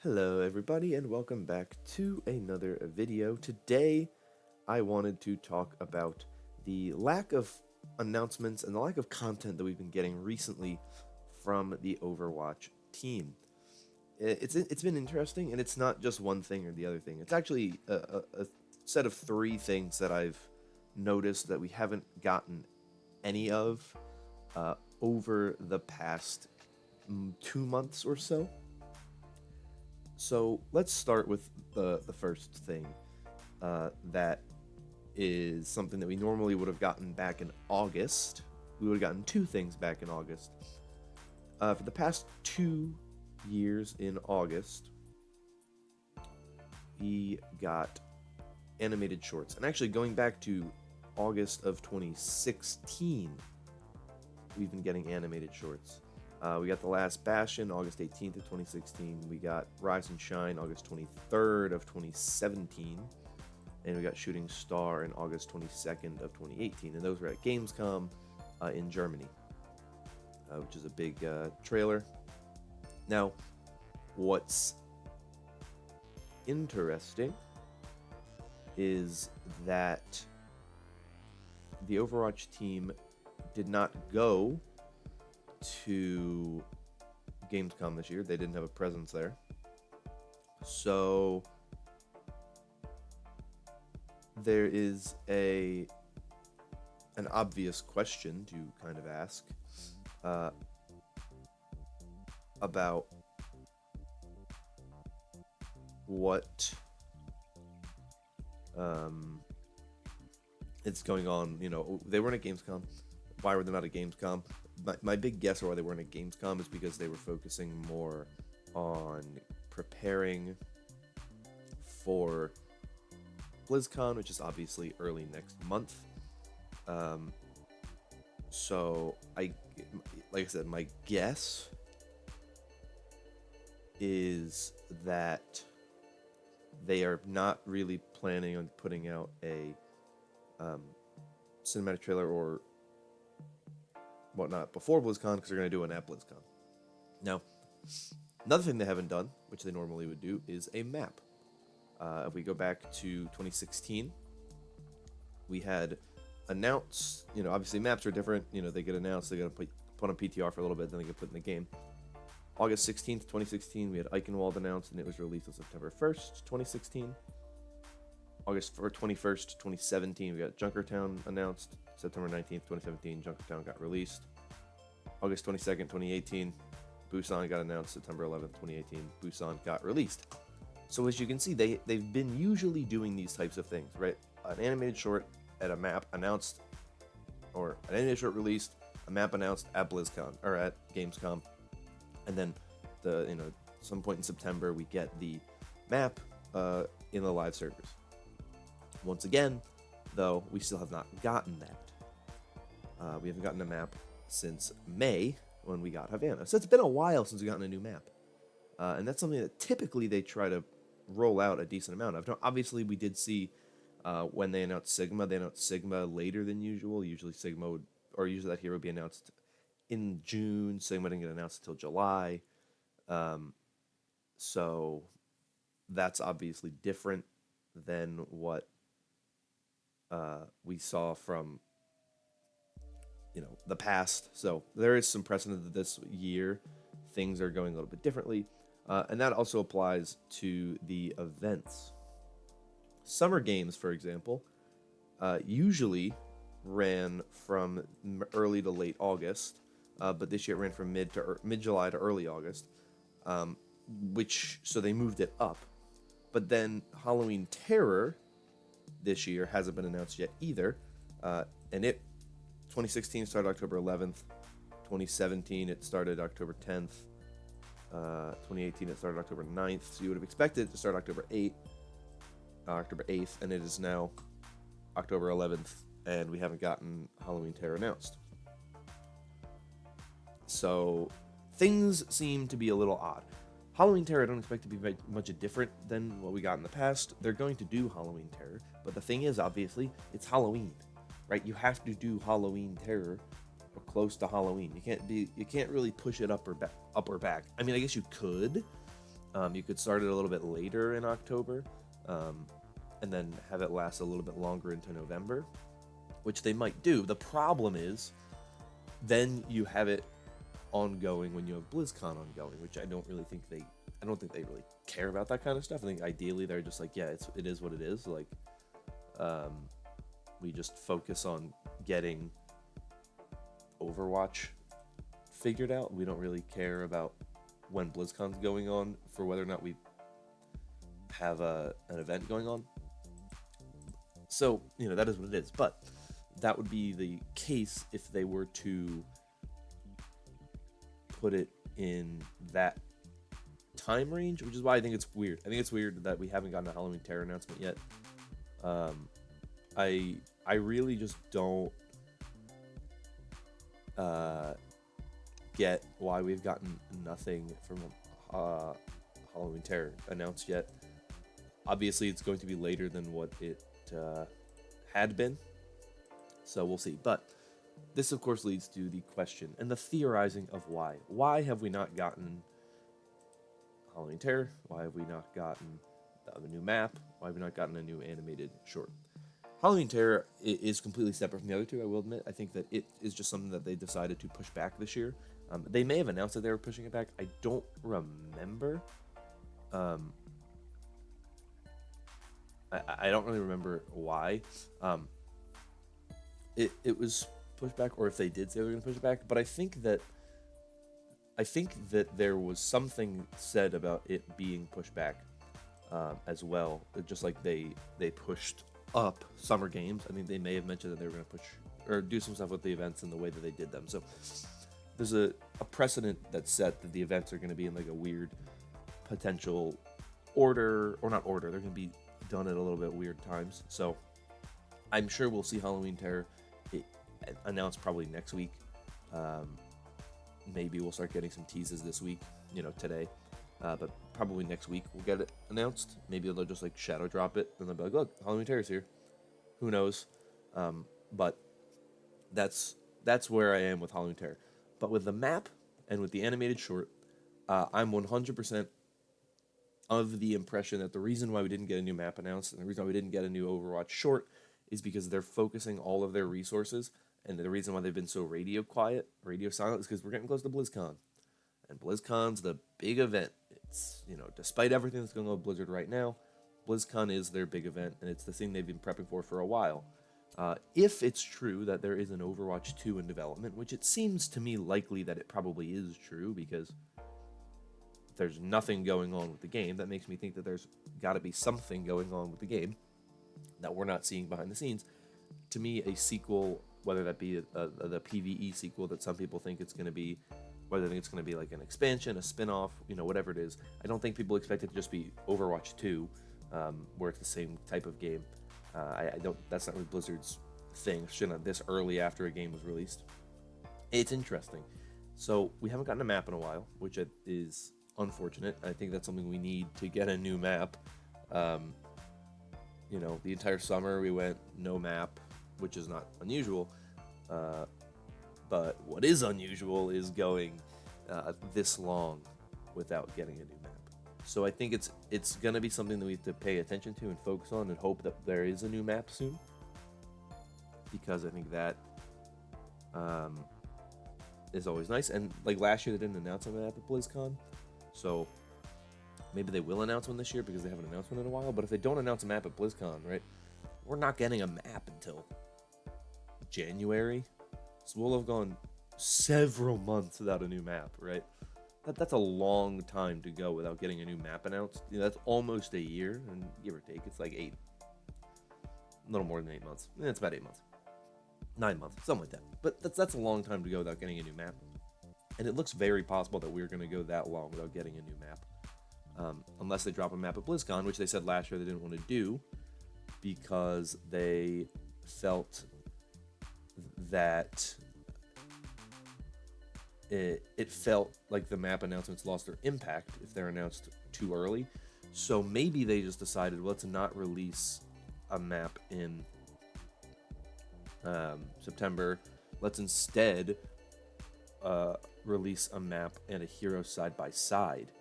Hello everybody and welcome back to another video. Today I wanted to talk about the lack of announcements and the lack of content that we've been getting recently from the Overwatch team. It's been interesting, and it's not just one thing or the other thing. It's actually a set of three things that I've noticed that we haven't gotten any of over the past 2 months or so. So let's start with the first thing that is something that we normally would have gotten back in August. We would have gotten two things back in August. For the past 2 years in August, we got animated shorts. And actually, going back to August of 2016, we've been getting animated shorts. We got The Last Bastion, August 18th of 2016. We got Rise and Shine, August 23rd of 2017. And we got Shooting Star in August 22nd of 2018. And those were at Gamescom in Germany, which is a big trailer. Now, what's interesting is that the Overwatch team did not go to Gamescom this year. They didn't have a presence there. So there is an obvious question to kind of ask about what it's going on. You know, they weren't at Gamescom. Why were they not at Gamescom? My big guess why they weren't at Gamescom is because they were focusing more on preparing for BlizzCon, which is obviously early next month. So like I said, my guess is that they are not really planning on putting out a cinematic trailer or whatnot before BlizzCon, because they're going to do an at BlizzCon. Now, another thing they haven't done, which they normally would do, is a map. If we go back to 2016, we had announced, obviously maps are different. They get announced, they got to put on PTR for a little bit, then they get put in the game. August 16th, 2016, we had Eichenwald announced, and it was released on September 1st, 2016. August 21st, 2017, we got Junkertown announced. September 19th, 2017, Junkertown got released. August 22nd, 2018, Busan got announced. September 11th, 2018, Busan got released. So as you can see, they've been usually doing these types of things, right? An animated short at a map announced, or an animated short released, a map announced at BlizzCon, or at Gamescom. And then some point in September, we get the map in the live servers. Once again, though, we still have not gotten that. We haven't gotten a map since May, when we got Havana. So it's been a while since we've gotten a new map. And that's something that typically they try to roll out a decent amount of. Now, obviously, we did see when they announced Sigma, they announced Sigma later than usual. Usually that hero would be announced in June. Sigma didn't get announced until July. So that's obviously different than what we saw from the past. So there is some precedent that this year things are going a little bit differently, and that also applies to the events. Summer games, for example, usually ran from early to late August, but this year it ran from mid July to early August, so they moved it up. But then Halloween Terror this year hasn't been announced yet either, and 2016 started October 11th, 2017 it started October 10th, 2018 it started October 9th, so you would have expected it to start October 8th, and it is now October 11th, and we haven't gotten Halloween Terror announced. So things seem to be a little odd. Halloween Terror I don't expect to be very much different than what we got in the past. They're going to do Halloween Terror, but the thing is, obviously, it's Halloween, right? You have to do Halloween Terror or close to Halloween. You can't really push it up or back. I mean, I guess you could, You could start it a little bit later in October, um, and then have it last a little bit longer into November, which they might do. The problem is, then you have it ongoing when you have BlizzCon ongoing, which I don't think they really care about that kind of stuff. I think ideally they're just like, yeah, it is what it is. Like, um, we just focus on getting Overwatch figured out. We don't really care about when BlizzCon's going on for whether or not we have an event going on. So, that is what it is. But that would be the case if they were to put it in that time range, which is why I think it's weird. I think it's weird that we haven't gotten a Halloween Terror announcement yet. I really just don't get why we've gotten nothing from Halloween Terror announced yet. Obviously, it's going to be later than what it had been, so we'll see. But this, of course, leads to the question and the theorizing of why. Why have we not gotten Halloween Terror? Why have we not gotten a new map? Why have we not gotten a new animated short? Halloween Terror is completely separate from the other two, I will admit. I think that it is just something that they decided to push back this year. They may have announced that they were pushing it back. I don't remember. I don't really remember why. It was pushed back, or if they did say they were going to push it back. But I think that there was something said about it being pushed back as well. Just like they pushed up summer games. I think they may have mentioned that they were going to push or do some stuff with the events and the way that they did them. So there's a precedent that's set that the events are going to be in like a weird potential order, or not order. They're going to be done at a little bit weird times. So I'm sure we'll see Halloween Terror announced probably next week. Maybe we'll start getting some teases this week, today. But probably next week we'll get it announced. Maybe they'll just like shadow drop it and they'll be like, look, Halloween Terror's here. Who knows? But that's where I am with Halloween Terror. But with the map and with the animated short, I'm 100% of the impression that the reason why we didn't get a new map announced and the reason why we didn't get a new Overwatch short is because they're focusing all of their resources, and the reason why they've been so radio silent is because we're getting close to BlizzCon. And BlizzCon's the big event. It's, despite everything that's going on with Blizzard right now, BlizzCon is their big event, and it's the thing they've been prepping for a while. If it's true that there is an Overwatch 2 in development, which it seems to me likely that it probably is true, because there's nothing going on with the game, that makes me think that there's got to be something going on with the game that we're not seeing behind the scenes. To me, a sequel, whether that be the PvE sequel that some people think it's going to be, whether they think it's going to be like an expansion, a spin-off, whatever it is. I don't think people expect it to just be Overwatch 2, where it's the same type of game. I don't. That's not really Blizzard's thing. Shouldn't this early after a game was released. It's interesting. So we haven't gotten a map in a while, which is unfortunate. I think that's something we need to get a new map. The entire summer we went no map, which is not unusual. But what is unusual is going this long without getting a new map. So I think it's going to be something that we have to pay attention to and focus on and hope that there is a new map soon. Because I think that is always nice. And like last year, they didn't announce a map at BlizzCon. So maybe they will announce one this year because they haven't announced one in a while. But if they don't announce a map at BlizzCon, right, we're not getting a map until January. So we'll have gone several months without a new map, right? That's a long time to go without getting a new map announced. That's almost a year, and give or take, it's like a little more than 8 months. It's about 8 months. 9 months, something like that. But that's a long time to go without getting a new map. And it looks very possible that we're going to go that long without getting a new map. Unless they drop a map at BlizzCon, which they said last year they didn't want to do because they felt that it felt like the map announcements lost their impact if they're announced too early. So maybe they just decided, well, let's not release a map in September. Let's instead release a map and a hero side by side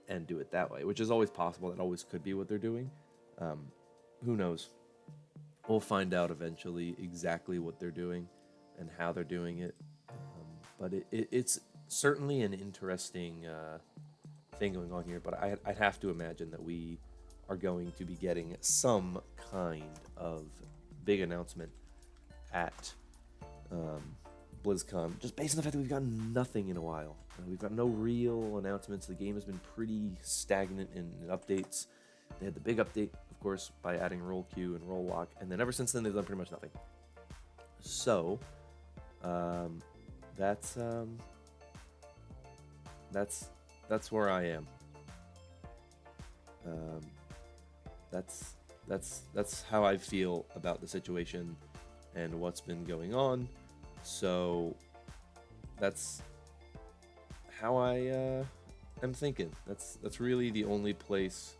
and do it that way, which is always possible. That always could be what they're doing. Who knows? We'll find out eventually exactly what they're doing and how they're doing it. But it's certainly an interesting thing going on here. But I'd have to imagine that we are going to be getting some kind of big announcement at BlizzCon, just based on the fact that we've gotten nothing in a while. We've got no real announcements. The game has been pretty stagnant in updates. They had the big update, of course, by adding roll queue and roll lock, and then ever since then they've done pretty much nothing. So that's where I am. That's how I feel about the situation and what's been going on. So that's how I am thinking. That's really the only place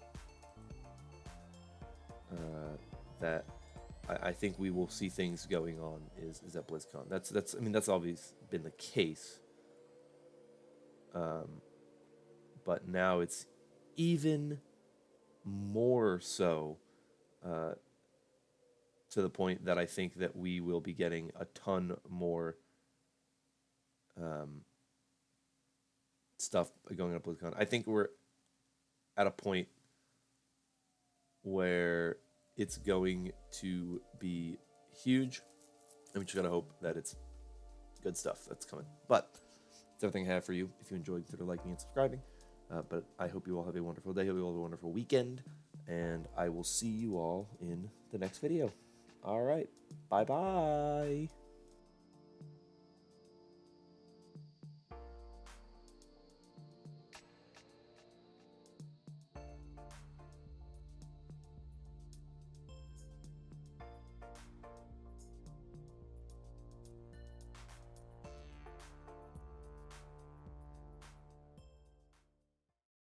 that I think we will see things going on is at BlizzCon. That's always been the case. But now it's even more so, to the point that I think that we will be getting a ton more stuff going on at BlizzCon. I think we're at a point where it's going to be huge, and we just gotta hope that it's good stuff that's coming. But that's everything I have for you. If you enjoyed, consider liking and subscribing. But I hope you all have a wonderful day. I hope you all have a wonderful weekend, and I will see you all in the next video. All right, bye-bye.